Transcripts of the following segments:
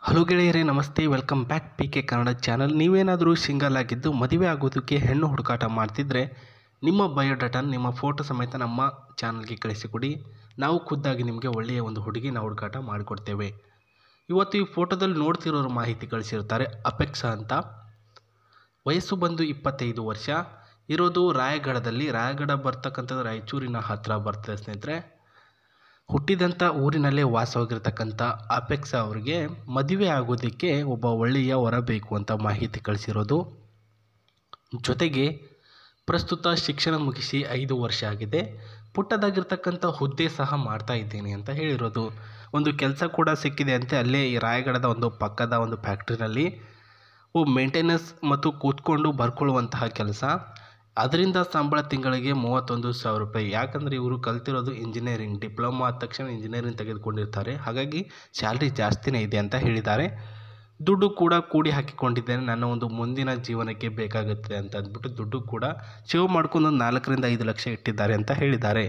Hello ಗೆಳೆಯರೇ, ನಮಸ್ತೆ. Welcome back P K Kannada channel. ನೀವೇನಾದರೂ ಸಿಂಗಲ್ ಆಗಿದ್ದು ಮದುವೆ ಆಗೋದಕ್ಕೆ ಹೆಣ್ಣು ಹುಡುಕಾಟ ಮಾಡ್ತಿದ್ರೆ ನಿಮ್ಮ ಬಯೋಡಾಟನ ನಿಮ್ಮ ಫೋಟೋ ಸಮೇತ ನಮ್ಮ ಚಾನಲ್ಗೆ ಕಳಿಸಿಕೊಡಿ. ನಾವು ಖುದ್ದಾಗಿ ನಿಮಗೆ ಒಳ್ಳೆಯ ಒಂದು ಹುಡುಗಿನ ಹುಡುಕಾಟ ಮಾಡಿಕೊಡ್ತೇವೆ. ಇವತ್ತು ಈ ಫೋಟೋದಲ್ಲಿ ನೋಡ್ತಿರೋರು ಮಾಹಿತಿ ಕಳಿಸಿರ್ತಾರೆ ಅಪೆಕ್ಸಾ ಅಂತ. ವಯಸ್ಸು ಬಂದು 25 ವರ್ಷ, ಇರೋದು ರಾಯಗಢದಲ್ಲಿ. ರಾಯಗಢ ಬರ್ತಕ್ಕಂಥದ್ದು ರಾಯಚೂರಿನ ಹತ್ತಿರ ಬರ್ತದೆ ಸ್ನೇಹಿತರೆ. ಹುಟ್ಟಿದಂಥ ಊರಿನಲ್ಲೇ ವಾಸವಾಗಿರ್ತಕ್ಕಂಥ ಅಪೆಕ್ಸಾ ಅವರಿಗೆ ಮದುವೆ ಆಗೋದಕ್ಕೆ ಒಬ್ಬ ಒಳ್ಳೆಯ ವರ ಬೇಕು ಅಂತ ಮಾಹಿತಿ ಕಳಿಸಿರೋದು. ಜೊತೆಗೆ ಪ್ರಸ್ತುತ ಶಿಕ್ಷಣ ಮುಗಿಸಿ 5 ವರ್ಷ ಆಗಿದೆ. ಪುಟ್ಟದಾಗಿರ್ತಕ್ಕಂಥ ಹುದ್ದೆ ಸಹ ಮಾಡ್ತಾ ಇದ್ದೀನಿ ಅಂತ ಹೇಳಿರೋದು. ಒಂದು ಕೆಲಸ ಕೂಡ ಸಿಕ್ಕಿದೆ ಅಂತೆ, ಅಲ್ಲೇ ಈ ರಾಯಗಢದ ಒಂದು ಪಕ್ಕದ ಒಂದು ಫ್ಯಾಕ್ಟ್ರಿನಲ್ಲಿ ಮೇಂಟೆನೆನ್ಸ್ ಮತ್ತು ಕೂತ್ಕೊಂಡು ಬರ್ಕೊಳ್ಳುವಂತಹ ಕೆಲಸ. ಅದರಿಂದ ಸಂಬಳ ತಿಂಗಳಿಗೆ 31,000 ರೂಪಾಯಿ. ಯಾಕಂದರೆ ಇವರು ಕಲ್ತಿರೋದು ಇಂಜಿನಿಯರಿಂಗ್, ಡಿಪ್ಲೊಮಾ ಆದ ತಕ್ಷಣ ಇಂಜಿನಿಯರಿಂಗ್ ತೆಗೆದುಕೊಂಡಿರ್ತಾರೆ. ಹಾಗಾಗಿ ಸ್ಯಾಲ್ರಿ ಜಾಸ್ತಿನೇ ಇದೆ ಅಂತ ಹೇಳಿದ್ದಾರೆ. ದುಡ್ಡು ಕೂಡ ಕೂಡಿ ಹಾಕಿಕೊಂಡಿದ್ದೇನೆ, ನನ್ನ ಒಂದು ಮುಂದಿನ ಜೀವನಕ್ಕೆ ಬೇಕಾಗುತ್ತೆ ಅಂತ ಅಂದ್ಬಿಟ್ಟು ದುಡ್ಡು ಕೂಡ ಸೇವ್ ಮಾಡ್ಕೊಂಡು 4 ರಿಂದ 5 ಲಕ್ಷ ಇಟ್ಟಿದ್ದಾರೆ ಅಂತ ಹೇಳಿದ್ದಾರೆ.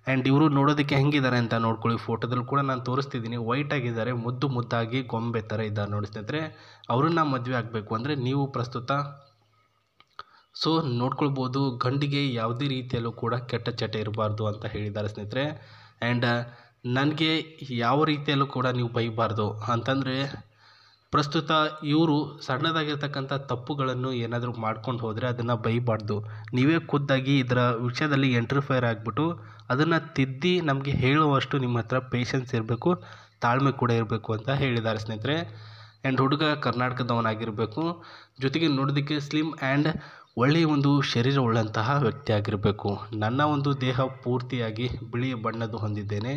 ಆ್ಯಂಡ್ ಇವರು ನೋಡೋದಕ್ಕೆ ಹೆಂಗಿದ್ದಾರೆ ಅಂತ ನೋಡ್ಕೊಳ್ಳಿ. ಫೋಟೋದಲ್ಲಿ ಕೂಡ ನಾನು ತೋರಿಸ್ತಿದ್ದೀನಿ. ವೈಟ್ ಆಗಿದ್ದಾರೆ, ಮುದ್ದು ಮುದ್ದಾಗಿ ಗೊಂಬೆ ಥರ ಇದ್ದಾರೆ ನೋಡಿ ಸ್ನೇಹಿತರೆ. ಅವ್ರನ್ನ ಮದುವೆ ಆಗಬೇಕು ಅಂದರೆ ನೀವು ಪ್ರಸ್ತುತ ನೋಡ್ಕೊಳ್ಬೋದು. ಗಂಡಿಗೆ ಯಾವುದೇ ರೀತಿಯಲ್ಲೂ ಕೂಡ ಕೆಟ್ಟ ಚಟ ಇರಬಾರ್ದು ಅಂತ ಹೇಳಿದ್ದಾರೆ ಸ್ನೇಹಿತರೆ. ಆ್ಯಂಡ್ ನನಗೆ ಯಾವ ರೀತಿಯಲ್ಲೂ ಕೂಡ ನೀವು ಬೈಬಾರ್ದು ಅಂತಂದರೆ, ಪ್ರಸ್ತುತ ಇವರು ಸಣ್ಣದಾಗಿರ್ತಕ್ಕಂಥ ತಪ್ಪುಗಳನ್ನು ಏನಾದರೂ ಮಾಡ್ಕೊಂಡು ಹೋದರೆ ಅದನ್ನು ಬೈಬಾರ್ದು. ನೀವೇ ಖುದ್ದಾಗಿ ಇದರ ವಿಷಯದಲ್ಲಿ ಎಂಟ್ರಿಫೈರ್ ಆಗಿಬಿಟ್ಟು ಅದನ್ನು ತಿದ್ದಿ ನಮಗೆ ಹೇಳುವಷ್ಟು ನಿಮ್ಮ ಹತ್ರ ಪೇಷನ್ಸ್ ಇರಬೇಕು, ತಾಳ್ಮೆ ಕೂಡ ಇರಬೇಕು ಅಂತ ಹೇಳಿದ್ದಾರೆ ಸ್ನೇಹಿತರೆ. ಆ್ಯಂಡ್ ಹುಡುಗ ಕರ್ನಾಟಕದವನಾಗಿರಬೇಕು. ಜೊತೆಗೆ ನೋಡೋದಕ್ಕೆ ಸ್ಲಿಮ್ ಆ್ಯಂಡ್ ಒಳ್ಳೆಯ ಒಂದು ಶರೀರವುಳ್ಳಂತಹ ವ್ಯಕ್ತಿ ಆಗಿರಬೇಕು. ನನ್ನ ಒಂದು ದೇಹ ಪೂರ್ತಿಯಾಗಿ ಬಿಳಿ ಬಣ್ಣದ್ದು ಹೊಂದಿದ್ದೇನೆ.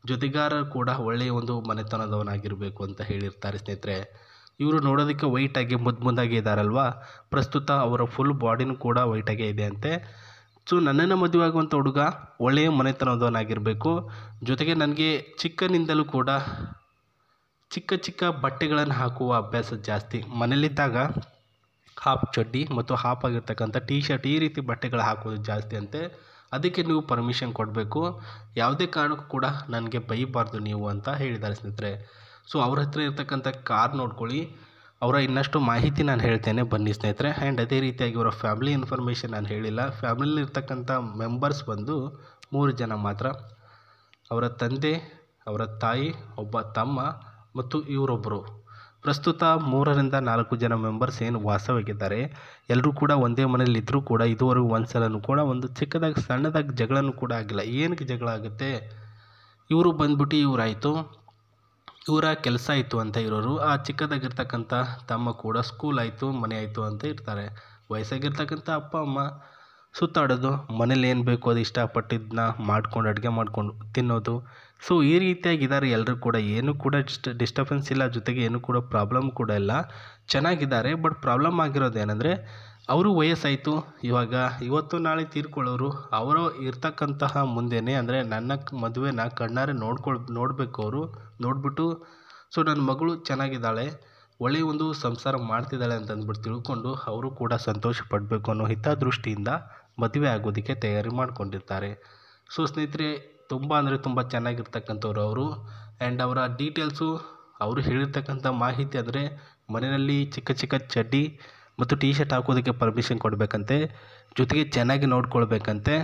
ಜೊತೆಗಾರ ಕೂಡ ಒಳ್ಳೆಯ ಒಂದು ಮನೆತನದವನಾಗಿರಬೇಕು ಅಂತ ಹೇಳಿರ್ತಾರೆ ಸ್ನೇಹಿತರೆ. ಇವರು ನೋಡೋದಕ್ಕೆ ವೈಟಾಗಿ ಮುದ್ದಾಗಿ ಇದ್ದಾರಲ್ವ. ಪ್ರಸ್ತುತ ಅವರ ಫುಲ್ ಬಾಡಿನೂ ಕೂಡ ವೈಟಾಗೇ ಇದೆ ಅಂತೆ. ನನ್ನನ್ನು ಮದುವೆ ಆಗುವಂಥ ಹುಡುಗ ಒಳ್ಳೆಯ ಮನೆತನದವನಾಗಿರಬೇಕು. ಜೊತೆಗೆ ನನಗೆ ಚಿಕ್ಕನಿಂದಲೂ ಕೂಡ ಚಿಕ್ಕ ಬಟ್ಟೆಗಳನ್ನು ಹಾಕುವ ಅಭ್ಯಾಸ ಜಾಸ್ತಿ. ಮನೇಲಿದ್ದಾಗ ಹಾಫ್ ಚಡ್ಡಿ ಮತ್ತು ಹಾಫ್ ಆಗಿರ್ತಕ್ಕಂಥ ಟೀ ಶರ್ಟ್ ಈ ರೀತಿ ಬಟ್ಟೆಗಳು ಹಾಕೋದು ಜಾಸ್ತಿ ಅಂತೆ. ಅದಕ್ಕೆ ನೀವು ಪರ್ಮಿಷನ್ ಕೊಡಬೇಕು. ಯಾವುದೇ ಕಾರಣಕ್ಕೂ ಕೂಡ ನನಗೆ ಬೈಬಾರ್ದು ನೀವು ಅಂತ ಹೇಳಿದ್ದಾರೆ ಸ್ನೇಹಿತರೆ. ಅವ್ರ ಹತ್ರ ಇರ್ತಕ್ಕಂಥ ಕಾರ್ ನೋಡ್ಕೊಳ್ಳಿ. ಅವರ ಇನ್ನಷ್ಟು ಮಾಹಿತಿ ನಾನು ಹೇಳ್ತೇನೆ, ಬನ್ನಿ ಸ್ನೇಹಿತರೆ. ಆ್ಯಂಡ್ ಅದೇ ರೀತಿಯಾಗಿ ಅವರ ಫ್ಯಾಮಿಲಿ ಇನ್ಫಾರ್ಮೇಷನ್ ನಾನು ಹೇಳಿಲ್ಲ. ಫ್ಯಾಮಿಲಿ ಇರ್ತಕ್ಕಂಥ ಮೆಂಬರ್ಸ್ ಬಂದು 3 ಜನ ಮಾತ್ರ. ಅವರ ತಂದೆ, ಅವರ ತಾಯಿ, ಒಬ್ಬ ತಮ್ಮ ಮತ್ತು ಇವರೊಬ್ಬರು. ಪ್ರಸ್ತುತ 3 ರಿಂದ 4 ಜನ ಮೆಂಬರ್ಸ್ ಏನು ವಾಸವಾಗಿದ್ದಾರೆ. ಎಲ್ಲರೂ ಕೂಡ ಒಂದೇ ಮನೇಲಿ ಇದ್ದರೂ ಕೂಡ ಇದುವರೆಗೂ ಒಂದು ಸಲನೂ ಕೂಡ ಒಂದು ಚಿಕ್ಕದಾಗಿ ಸಣ್ಣದಾಗಿ ಜಗಳನೂ ಕೂಡ ಆಗಿಲ್ಲ. ಏನಕ್ಕೆ ಜಗಳ ಆಗುತ್ತೆ? ಇವರು ಬಂದ್ಬಿಟ್ಟು ಇವರಾಯಿತು, ಇವರ ಕೆಲಸ ಆಯಿತು ಅಂತ ಇರೋರು. ಆ ಚಿಕ್ಕದಾಗಿರ್ತಕ್ಕಂಥ ತಮ್ಮ ಕೂಡ ಸ್ಕೂಲ್ ಆಯಿತು, ಮನೆ ಆಯಿತು ಅಂತ ಇರ್ತಾರೆ. ವಯಸ್ಸಾಗಿರ್ತಕ್ಕಂಥ ಅಪ್ಪ ಅಮ್ಮ ಸುತ್ತಾಡೋದು, ಮನೇಲಿ ಏನು ಬೇಕು ಅದು ಇಷ್ಟಪಟ್ಟಿದ್ದನ್ನ ಮಾಡ್ಕೊಂಡು ಅಡುಗೆ ಮಾಡಿಕೊಂಡು ತಿನ್ನೋದು. ಈ ರೀತಿಯಾಗಿದ್ದಾರೆ ಎಲ್ಲರೂ ಕೂಡ. ಏನೂ ಕೂಡ ಡಿಸ್ಟರ್ಬೆನ್ಸ್ ಇಲ್ಲ, ಜೊತೆಗೆ ಏನೂ ಕೂಡ ಪ್ರಾಬ್ಲಮ್ ಕೂಡ ಇಲ್ಲ, ಚೆನ್ನಾಗಿದ್ದಾರೆ. ಬಟ್ ಪ್ರಾಬ್ಲಮ್ ಆಗಿರೋದು ಏನಂದರೆ, ಅವರು ವಯಸ್ಸಾಯಿತು, ಇವತ್ತು ನಾಳೆ ತೀರ್ಕೊಳ್ಳೋರು. ಅವರು ಇರ್ತಕ್ಕಂತಹ ಮುಂದೆನೇ ಅಂದರೆ ನನ್ನ ಮದುವೆನ ಕಣ್ಣಾರೆ ನೋಡಬೇಕು ಅವರು. ನೋಡಿಬಿಟ್ಟು ನನ್ನ ಮಗಳು ಚೆನ್ನಾಗಿದ್ದಾಳೆ, ಒಳ್ಳೆಯ ಒಂದು ಸಂಸಾರ ಮಾಡ್ತಿದ್ದಾಳೆ ಅಂತಂದ್ಬಿಟ್ಟು ತಿಳ್ಕೊಂಡು ಅವರು ಕೂಡ ಸಂತೋಷ ಪಡಬೇಕು ಅನ್ನೋ ಹಿತದೃಷ್ಟಿಯಿಂದ ಮದುವೆ ಆಗೋದಕ್ಕೆ ತಯಾರಿ ಮಾಡ್ಕೊಂಡಿರ್ತಾರೆ. ಸ್ನೇಹಿತರೆ, ತುಂಬ ಅಂದರೆ ತುಂಬ ಚೆನ್ನಾಗಿರ್ತಕ್ಕಂಥವ್ರು ಅವರು. ಆ್ಯಂಡ್ ಅವರ ಡೀಟೇಲ್ಸು, ಅವರು ಹೇಳಿರ್ತಕ್ಕಂಥ ಮಾಹಿತಿ ಅಂದರೆ ಮನೆಯಲ್ಲಿ ಚಿಕ್ಕ ಚಡ್ಡಿ ಮತ್ತು ಟೀ ಶರ್ಟ್ ಹಾಕೋದಕ್ಕೆ ಪರ್ಮಿಷನ್ ಕೊಡಬೇಕಂತೆ. ಜೊತೆಗೆ ಚೆನ್ನಾಗಿ ನೋಡ್ಕೊಳ್ಬೇಕಂತೆ.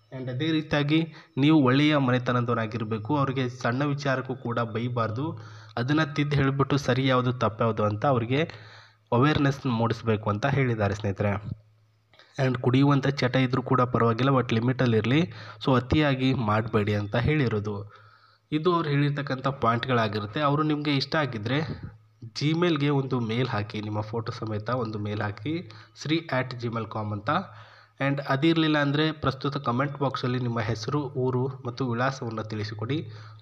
ಆ್ಯಂಡ್ ಅದೇ ರೀತಿಯಾಗಿ ನೀವು ಒಳ್ಳೆಯ ಮನೆತನದವರಾಗಿರಬೇಕು. ಅವರಿಗೆ ಸಣ್ಣ ವಿಚಾರಕ್ಕೂ ಕೂಡ ಬೈಬಾರ್ದು. ಅದನ್ನು ತಿದ್ದು ಹೇಳಿಬಿಟ್ಟು ಸರಿ ಯಾವುದು ತಪ್ಪು ಯಾವುದು ಅಂತ ಅವರಿಗೆ ಅವೇರ್ನೆಸ್ ಮೂಡಿಸಬೇಕು ಅಂತ ಹೇಳಿದ್ದಾರೆ ಸ್ನೇಹಿತರೆ. ಆ್ಯಂಡ್ ಕುಡಿಯುವಂಥ ಚಟ ಇದ್ದರೂ ಕೂಡ ಪರವಾಗಿಲ್ಲ, ಬಟ್ ಲಿಮಿಟಲ್ಲಿರಲಿ. ಅತಿಯಾಗಿ ಮಾಡಬೇಡಿ ಅಂತ ಹೇಳಿರೋದು. ಇದು ಅವ್ರು ಹೇಳಿರ್ತಕ್ಕಂಥ ಪಾಯಿಂಟ್ಗಳಾಗಿರುತ್ತೆ. ಅವರು ನಿಮಗೆ ಇಷ್ಟ ಆಗಿದ್ದರೆ ಜಿಮೇಲ್ಗೆ ಒಂದು ಮೇಲ್ ಹಾಕಿ, ನಿಮ್ಮ ಫೋಟೋ ಸಮೇತ ಒಂದು ಮೇಲ್ ಹಾಕಿ, sri@gmail.com ಅಂತ. ಆ್ಯಂಡ್ ಅದಿರಲಿಲ್ಲ ಅಂದರೆ ಪ್ರಸ್ತುತ ಕಮೆಂಟ್ ಬಾಕ್ಸಲ್ಲಿ ನಿಮ್ಮ ಹೆಸರು, ಊರು ಮತ್ತು ವಿಳಾಸವನ್ನು ತಿಳಿಸಿಕೊಡಿ.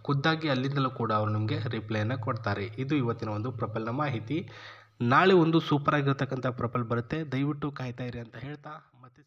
ಖುದ್ದಾಗಿ ಅಲ್ಲಿಂದಲೂ ಕೂಡ ಅವರು ನಿಮಗೆ ರಿಪ್ಲೈನ ಕೊಡ್ತಾರೆ. ಇದು ಇವತ್ತಿನ ಒಂದು ಪ್ರೊಫೈಲ್ನ ಮಾಹಿತಿ. ನಾಳೆ ಒಂದು ಸೂಪರ್ ಆಗಿರ್ತಕ್ಕಂಥ ಪ್ರೊಫೈಲ್ ಬರುತ್ತೆ, ದಯವಿಟ್ಟು ಕಾಯ್ತಾ ಇರಿ ಅಂತ ಹೇಳ್ತಾ ಮತ್ತೆ